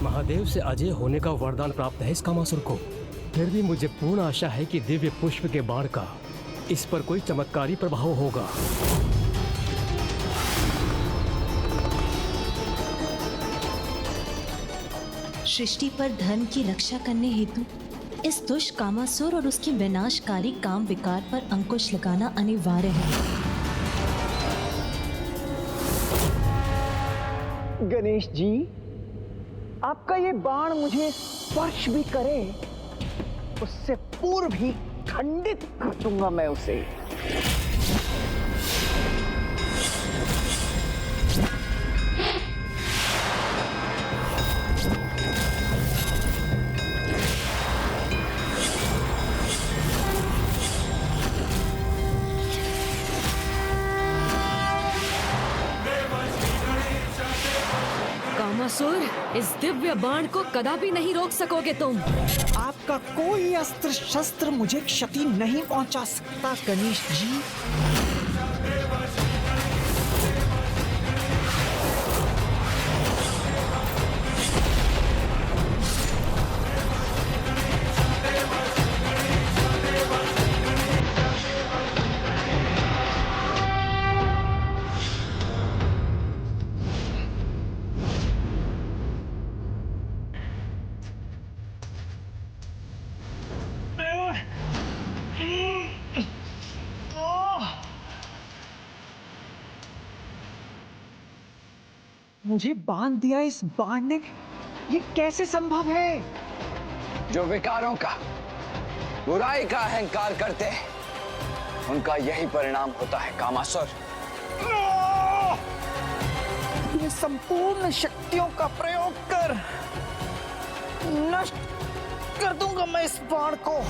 महादेव से अजय होने का वरदान प्राप्त है इस कामासुर को। फिर भी मुझे पूर्ण आशा है कि दिव्य पुष्प के बाण का इस पर कोई चमत्कारी प्रभाव होगा। सृष्टि पर धर्म की रक्षा करने हेतु इस दुष्ट कामासुर और उसके विनाशकारी काम विकार पर अंकुश लगाना अनिवार्य है। गणेश जी, आपका ये बाण मुझे स्पर्श भी करे, उससे पूर्व ही खंडित कर दूंगा मैं उसे। कामासुर, इस दिव्य बाण को कदापि नहीं रोक सकोगे तुम। आपका कोई अस्त्र शस्त्र मुझे क्षति नहीं पहुंचा सकता गणेश जी। मुझे बांध दिया इस बाण ने, ये कैसे संभव है? जो विकारों का, बुराई का अहंकार करते हैं, उनका यही परिणाम होता है कामासुर। ये संपूर्ण शक्तियों का प्रयोग कर नष्ट कर दूंगा मैं इस बाण को।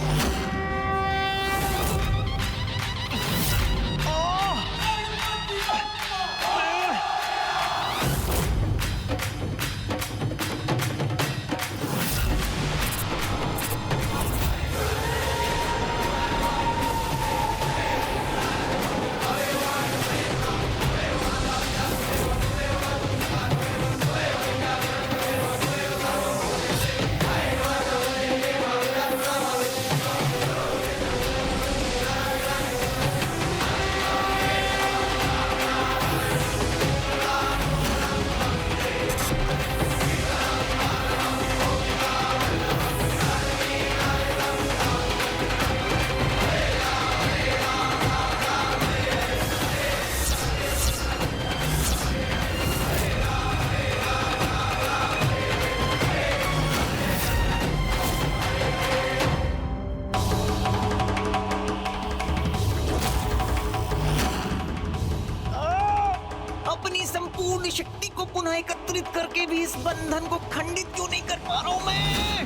पूर्ण शक्ति को पुनः एकत्रित करके भी इस बंधन को खंडित क्यों नहीं कर पा रहा हूं मैं?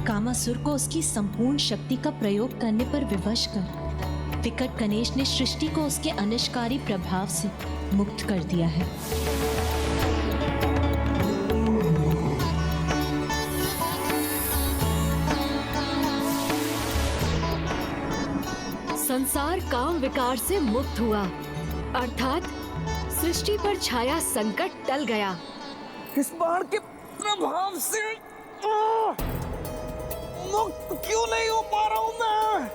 कामासुर को उसकी संपूर्ण शक्ति का प्रयोग करने पर विवश कर विकट गणेश ने सृष्टि को उसके अनिष्टकारी प्रभाव से मुक्त कर दिया है। संसार काम विकार से मुक्त हुआ, अर्थात सृष्टि पर छाया संकट टल गया। इस बाण के प्रभाव से मुक्त क्यों नहीं हो पा रहा हूं मैं?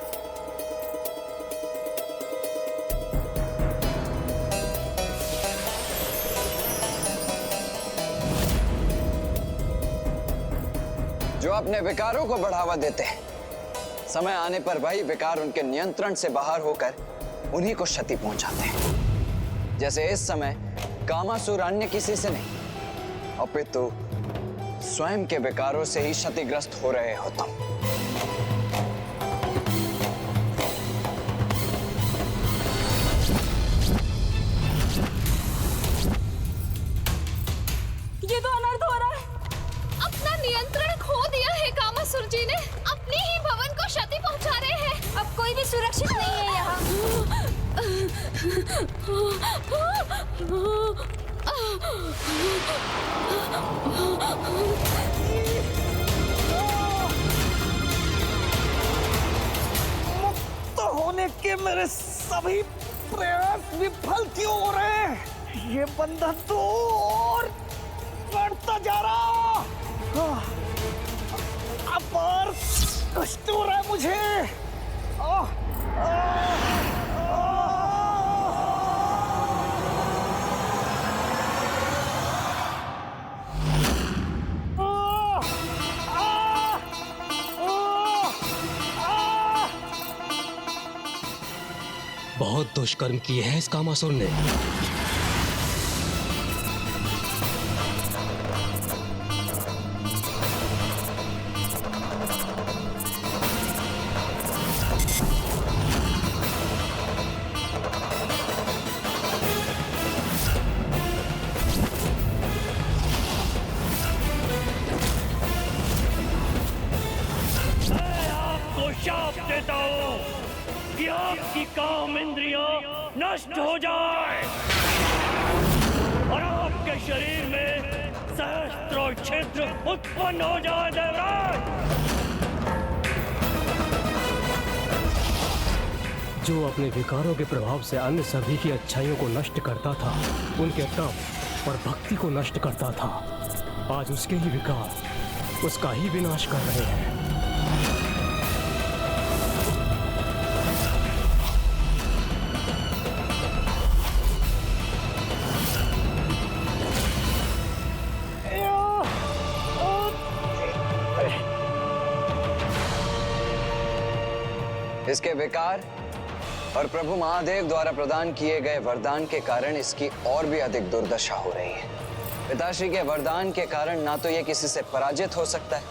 जो अपने विकारों को बढ़ावा देते हैं, समय आने पर वही विकार उनके नियंत्रण से बाहर होकर उन्हीं को क्षति पहुंचाते हैं। जैसे इस समय कामासुर अन्य किसी से नहीं, अपितु स्वयं के विकारों से ही क्षतिग्रस्त हो रहे हो तुम। ये तो अनर्थ हो रहा है। अपना नियंत्रण खो दिया है कामासुर जी ने, अपने ही भवन को क्षति पहुंचा रहे हैं। अब कोई भी सुरक्षित नहीं है यहाँ। मुक्त होने के मेरे सभी प्रयास विफल क्यों हो रहे हैं? ये बंधन तो और बढ़ता जा रहा। अपार कष्ट हो रहा है मुझे। बहुत दुष्कर्म किए हैं इस कामासुर ने। मैं आपको शाप देता हूँ कि आपकी काम इंद्रियां नष्ट हो जाए और आपके शरीर में सहस्त्रों छिद्र उत्पन्न हो जाए। देवराज, जो अपने विकारों के प्रभाव से अन्य सभी की अच्छाइयों को नष्ट करता था, उनके तप और भक्ति को नष्ट करता था, आज उसके ही विकार उसका ही विनाश कर रहे हैं। इसके विकार और प्रभु महादेव द्वारा प्रदान किए गए वरदान के कारण इसकी और भी अधिक दुर्दशा हो रही है। पिताश्री के वरदान के कारण ना तो ये किसी से पराजित हो सकता है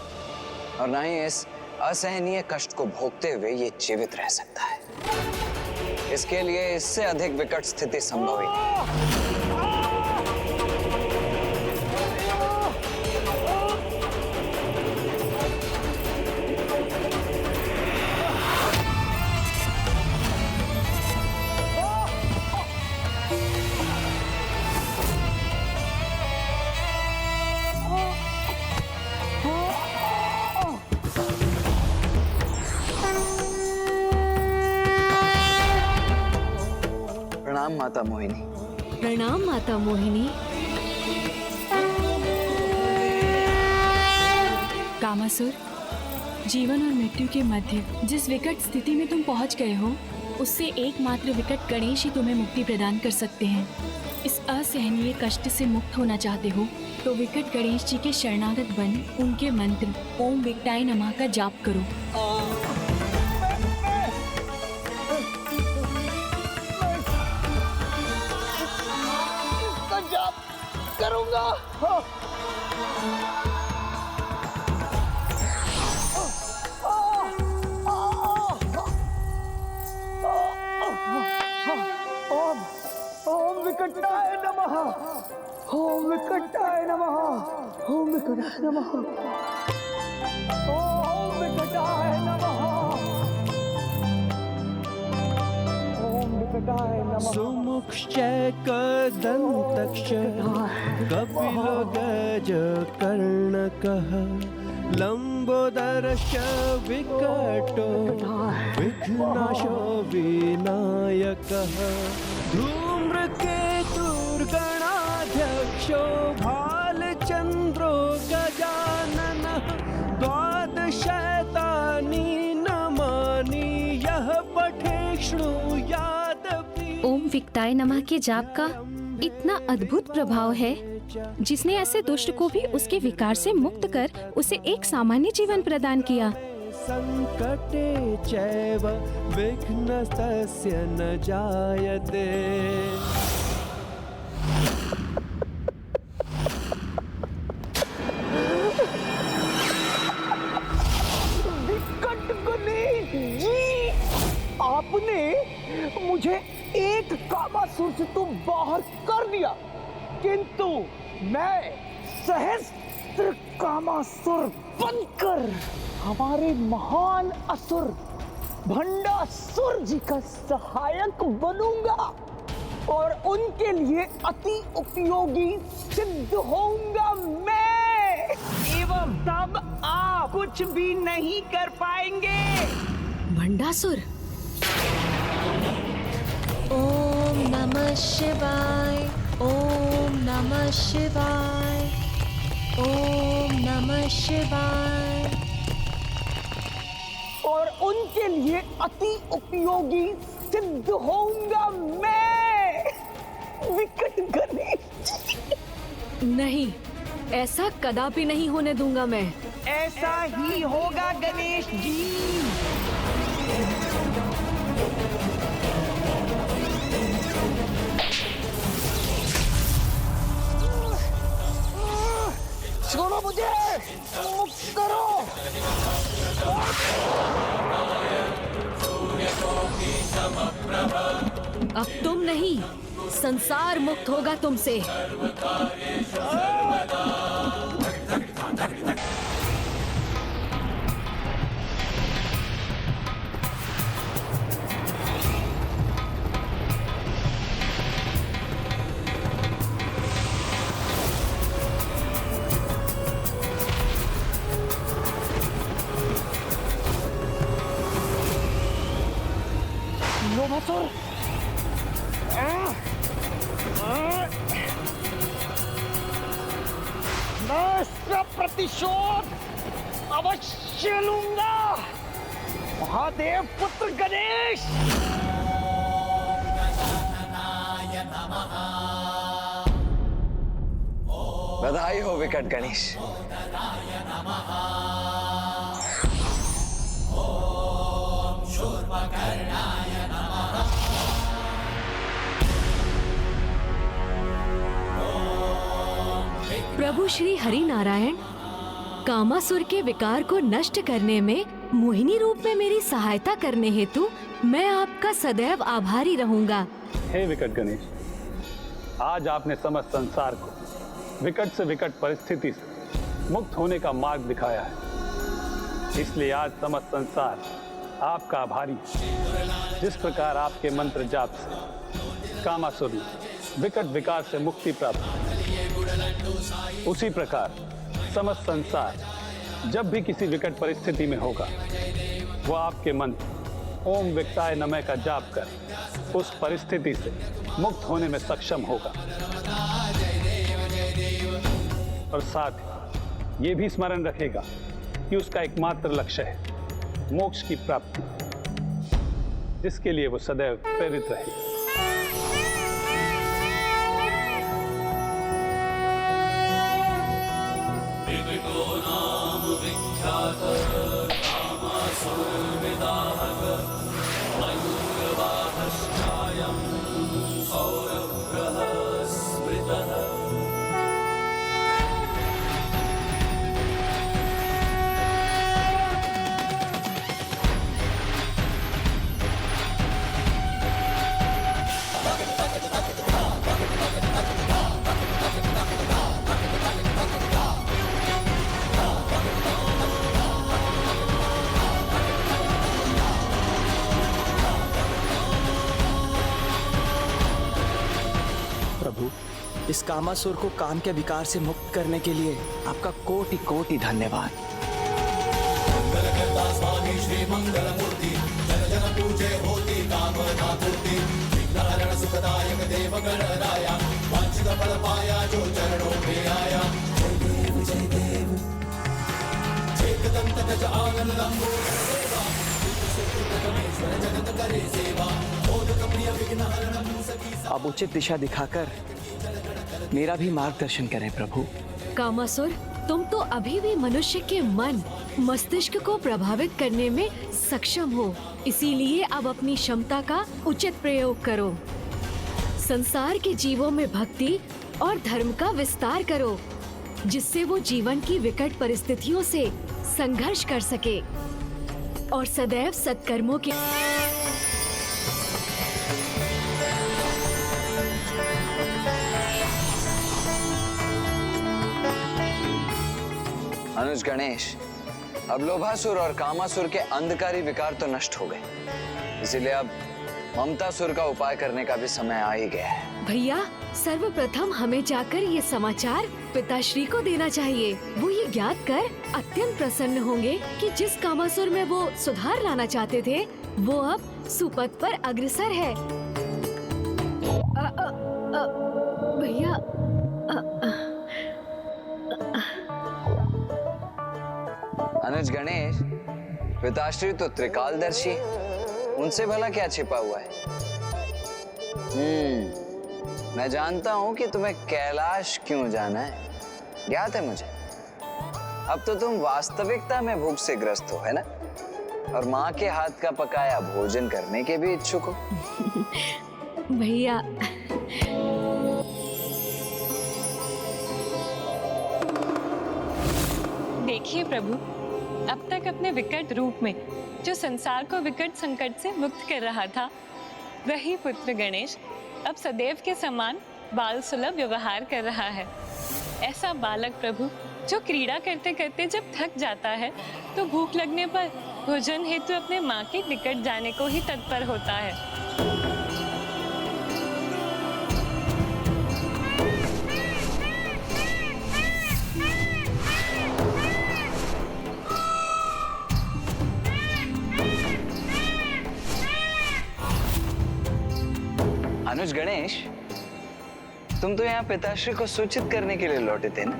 और ना ही इस असहनीय कष्ट को भोगते हुए ये जीवित रह सकता है। इसके लिए इससे अधिक विकट स्थिति संभव ही नहीं। प्रणाम माता मोहिनी। प्रणाम माता मोहिनी। कामासुर, जीवन और मृत्यु के मध्य जिस विकट स्थिति में तुम पहुंच गए हो, उससे एकमात्र विकट गणेश ही तुम्हें मुक्ति प्रदान कर सकते हैं। इस असहनीय कष्ट से मुक्त होना चाहते हो तो विकट गणेश जी के शरणागत बन उनके मंत्र ओम विकटाय नमः का जाप करो। करूंगा। ओम विकटाय नमः। ओम विकटाय नमः। ओम विकटाय नमः। ओम विकटाय नमः। ओम विकटाय नमः। सुमुक्षच कदन्तक्ष कपिलो गजकर्णकः लम्बोदरश्च विकटो विघ्नाशो विनायकः धूम्रकेतुर्गणाध्यक्षो भालचन्द्रो गजाननः द्वादशैतानि नमानि यः पठे शृणुयादपि। ओम विकटाय नमः के जाप का इतना अद्भुत प्रभाव है जिसने ऐसे दुष्ट को भी उसके विकार से मुक्त कर उसे एक सामान्य जीवन प्रदान किया। संकटे चैव विघ्नस्तस्य न जायते। विकट गणेश जी, आपने मुझे एक कामासुर से तो बाहर कर दिया, किंतु मैं सहस्त्र कामासुर बनकर हमारे महान असुर भंडासुर जी का सहायक बनूंगा और उनके लिए अति उपयोगी सिद्ध होऊंगा मैं। एवं तब आप कुछ भी नहीं कर पाएंगे। भंडासुर। ओम नमः शिवाय। ओम नमः शिवाय। ओम नमः शिवाय। और उनके लिए अति उपयोगी सिद्ध होऊंगा मैं, विकट गणेश। नहीं, ऐसा कदापि नहीं होने दूंगा मैं। ऐसा ही होगा गणेश जी। छोड़ो मुझे, मुक्त करो। अब तुम नहीं, संसार मुक्त होगा तुमसे। लोभासुर, मैं इसका प्रतिशोध अवश्य लूंगा। महादेव पुत्र गणेश। बधाई हो विकट गणेश। प्रभु श्री हरि नारायण, कामासुर के विकार को नष्ट करने में मोहिनी रूप में मेरी सहायता करने हेतु मैं आपका सदैव आभारी रहूंगा। हे विकट गणेश, आज आपने समस्त संसार को विकट से विकट परिस्थिति से मुक्त होने का मार्ग दिखाया है, इसलिए आज समस्त संसार आपका आभारी है। जिस प्रकार आपके मंत्र जाप से कामासुर ने विकट विकार से मुक्ति प्राप्त की, उसी प्रकार समस्त संसार जब भी किसी विकट परिस्थिति में होगा, वह आपके मंत्र ओम विकटाय नमः का जाप कर उस परिस्थिति से मुक्त होने में सक्षम होगा। और साथ ही ये भी स्मरण रखेगा कि उसका एकमात्र लक्ष्य है मोक्ष की प्राप्ति, जिसके लिए वो सदैव प्रेरित रहे। इस कामासुर को काम के विकार से मुक्त करने के लिए आपका कोटि कोटि धन्यवाद। अब उचित दिशा दिखाकर मेरा भी मार्गदर्शन करें प्रभु। कामासुर, तुम तो अभी भी मनुष्य के मन मस्तिष्क को प्रभावित करने में सक्षम हो, इसीलिए अब अपनी क्षमता का उचित प्रयोग करो। संसार के जीवों में भक्ति और धर्म का विस्तार करो, जिससे वो जीवन की विकट परिस्थितियों से संघर्ष कर सके और सदैव सत्कर्मों के अनुज गणेश, अब लोभासुर और कामासुर के अंधकारी विकार तो नष्ट हो गए, इसीलिए अब ममतासुर का उपाय करने का भी समय आ ही गया है। भैया, सर्वप्रथम हमें जाकर ये समाचार पिताश्री को देना चाहिए। वो ये ज्ञात कर अत्यंत प्रसन्न होंगे कि जिस कामासुर में वो सुधार लाना चाहते थे, वो अब सुपथ पर अग्रसर है। भैया, अनुज गणेश, पिताश्री तो त्रिकालदर्शी, उनसे भला क्या छिपा हुआ है? मैं जानता हूं कि तुम्हें कैलाश क्यों जाना है, ज्ञात है मुझे। अब तो तुम वास्तविकता में भूख से ग्रस्त हो, है ना? और माँ के हाथ का पकाया भोजन करने के भी इच्छुक हो। भैया, देखिए प्रभु, अब तक अपने विकट रूप में जो संसार को विकट संकट से मुक्त कर रहा था, वही पुत्र गणेश अब सदैव के समान बाल सुलभ व्यवहार कर रहा है। ऐसा बालक प्रभु जो क्रीड़ा करते करते जब थक जाता है तो भूख लगने पर भोजन हेतु अपने माँ के निकट जाने को ही तत्पर होता है। अनुज गणेश, तुम तो यहाँ पिताश्री को सूचित करने के लिए लौटे थे ना?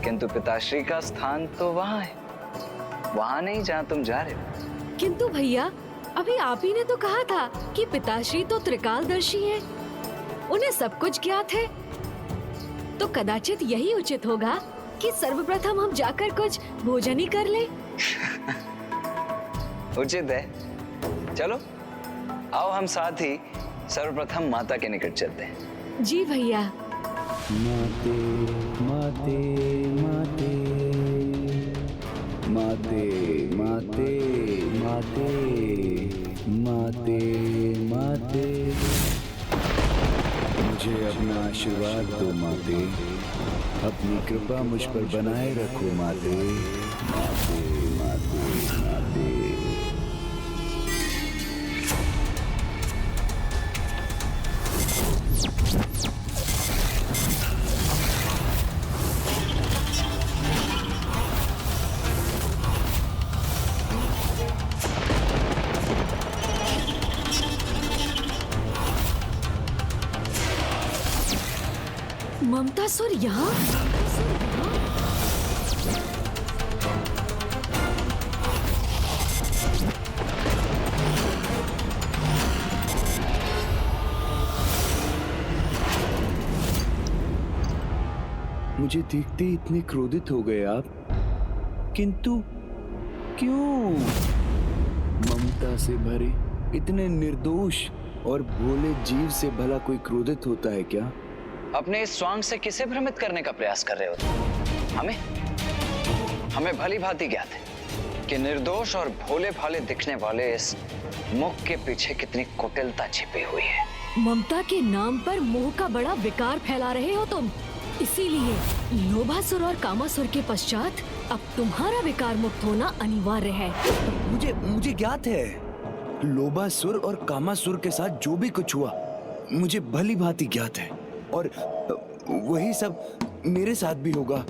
किंतु पिताश्री का स्थान तो वहाँ है, वहाँ नहीं जहाँ तुम जा रहे हो। किंतु भैया, अभी आप ही ने तो कहा था कि पिताश्री तो त्रिकालदर्शी हैं, उन्हें सब कुछ ज्ञात है। तो कदाचित यही उचित होगा कि सर्वप्रथम हम जाकर कुछ भोजन ही कर लें। उचित है, चलो आओ हम साथ ही सर्वप्रथम माता के निकट चलते हैं। जी भैया। माते माते माते माते माते माते माते माते, मुझे अपना आशीर्वाद दो माते, अपनी कृपा मुझ पर बनाए रखो माते, माते माते माते। ममतासुर यहाँ? मुझे देखते ही इतने क्रोधित हो गए आप, किंतु क्यों? ममता से भरे इतने निर्दोष और भोले जीव से भला कोई क्रोधित होता है क्या? अपने इस स्वांग से किसे भ्रमित करने का प्रयास कर रहे हो तुम? हमें भली भांति ज्ञात है कि निर्दोष और भोले भाले दिखने वाले इस मुख के पीछे कितनी कुटिलता छिपी हुई है। ममता के नाम पर मोह का बड़ा विकार फैला रहे हो तुम, इसीलिए लोभासुर और कामासुर के पश्चात अब तुम्हारा विकार मुक्त होना अनिवार्य है। मुझे ज्ञात है, लोभासुर और कामासुर के साथ जो भी कुछ हुआ मुझे भली भांति ज्ञात है, और वही सब मेरे साथ भी होगा,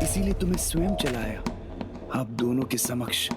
इसीलिए तुम्हें स्वयं चलाया। आप दोनों के समक्ष